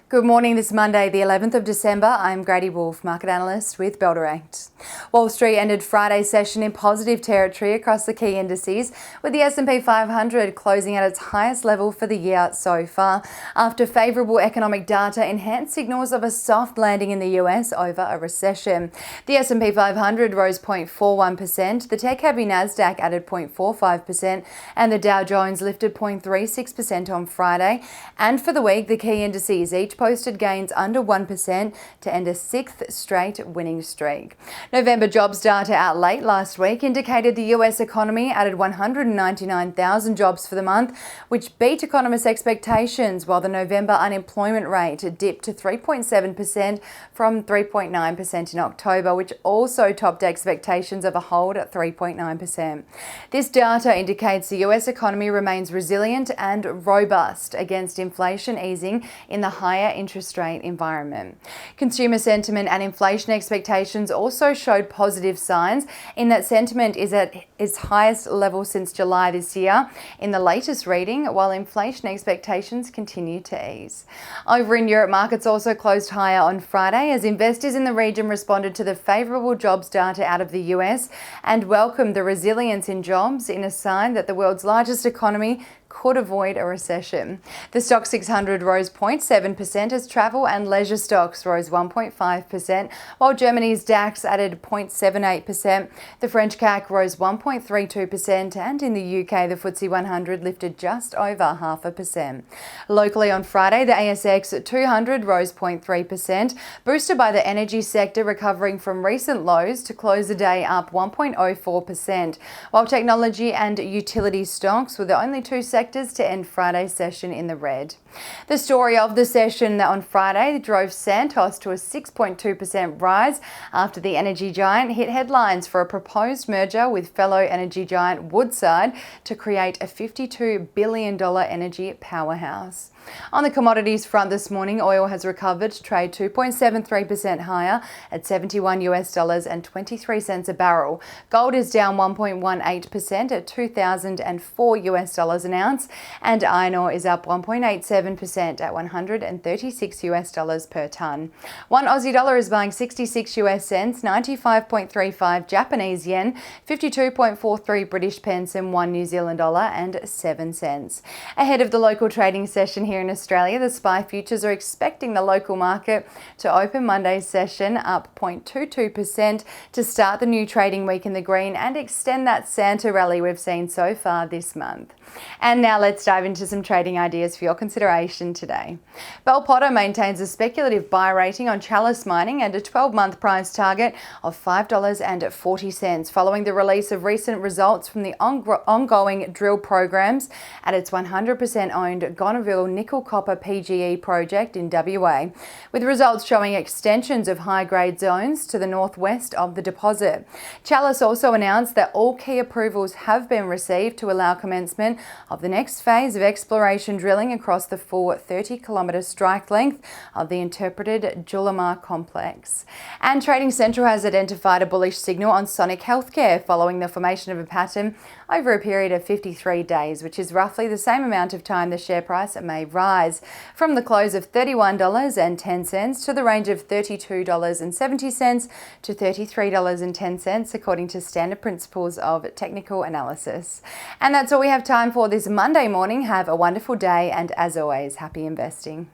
Good morning, this is Monday, the 11th of December. I'm Grady Wolf, market analyst with Bell Direct. Wall Street ended Friday's session in positive territory across the key indices, with the S&P 500 closing at its highest level for the year so far, after favourable economic data enhanced signals of a soft landing in the US over a recession. The S&P 500 rose 0.41%, the tech-heavy Nasdaq added 0.45%, and the Dow Jones lifted 0.36% on Friday. And for the week, the key indices each posted gains under 1% to end a sixth straight winning streak. November jobs data out late last week indicated the US economy added 199,000 jobs for the month, which beat economists' expectations, while the November unemployment rate dipped to 3.7% from 3.9% in October, which also topped expectations of a hold at 3.9%. This data indicates the US economy remains resilient and robust against inflation easing in the higher interest rate environment. Consumer sentiment and inflation expectations also showed positive signs, in that sentiment is at its highest level since July this year in the latest reading, while inflation expectations continue to ease. Over in Europe, markets also closed higher on Friday as investors in the region responded to the favourable jobs data out of the US and welcomed the resilience in jobs in a sign that the world's largest economy could avoid a recession. The Stock 600 rose 0.7% as travel and leisure stocks rose 1.5%, while Germany's DAX added 0.78%. The French CAC rose 1.32%, and in the UK, the FTSE 100 lifted just over 0.5%. Locally on Friday, the ASX 200 rose 0.3%, boosted by the energy sector recovering from recent lows to close the day up 1.04%, while technology and utility stocks were the only two sectors to end Friday's session in the red. The story of the session on Friday drove Santos to a 6.2% rise after the energy giant hit headlines for a proposed merger with fellow energy giant Woodside to create a $52 billion energy powerhouse. On the commodities front this morning, oil has recovered to trade 2.73% higher at $71.23 a barrel. Gold is down 1.18% at $2,004 an ounce, and iron ore is up 1.87% at $136 per tonne. One Aussie dollar is buying 66 US cents, 95.35 Japanese yen, 52.43 British pence, and 1 New Zealand dollar and 7 cents. Ahead of the local trading session here in Australia, the SPI futures are expecting the local market to open Monday's session up 0.22% to start the new trading week in the green and extend that Santa rally we've seen so far this month. And now let's dive into some trading ideas for your consideration today. Bell Potter maintains a speculative buy rating on Chalice Mining and a 12-month price target of $5.40 following the release of recent results from the ongoing drill programs at its 100% owned Gonaville nickel-copper PGE project in WA, with results showing extensions of high-grade zones to the northwest of the deposit. Chalice also announced that all key approvals have been received to allow commencement of the next phase of exploration drilling across the full 30-kilometre strike length of the interpreted Julimar complex. And Trading Central has identified a bullish signal on Sonic Healthcare following the formation of a pattern over a period of 53 days, which is roughly the same amount of time the share price may rise, from the close of $31.10 to the range of $32.70 to $33.10, according to standard principles of technical analysis. And that's all we have time for this Monday morning. Have a wonderful day, and as always, happy investing.